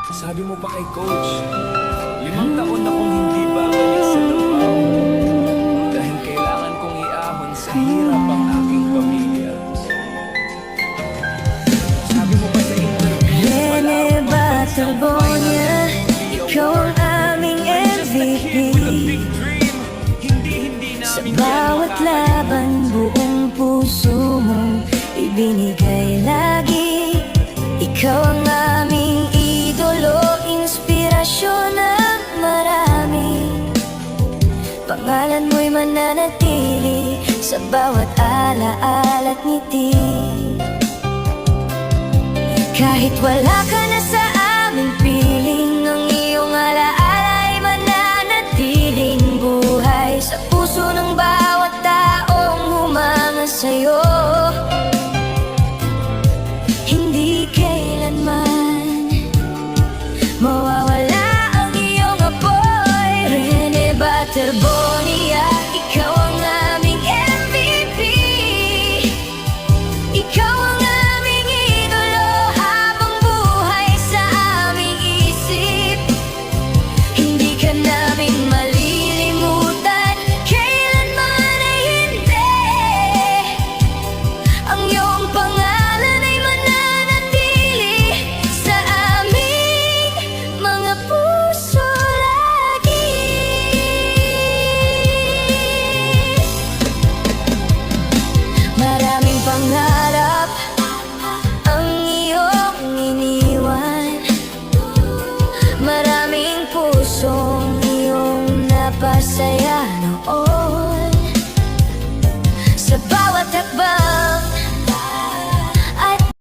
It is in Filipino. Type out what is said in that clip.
Sabi mo pa kay coach, 5 taon na kung hindi babalik sa trabaho, dahil kailangan kong iahon sa hirap ang aking pamilya. Sabi mo pa sa interview, Rene Batalbonia, ikaw ang aming MVP. Sa bawat laban, buong puso mong ibinigay lagi. Ikaw ang aming idolo, inspirasyon ng marami. Pangalan mo'y mananatili sa bawat alaala't ngiti. Kahit wala ka na sa aming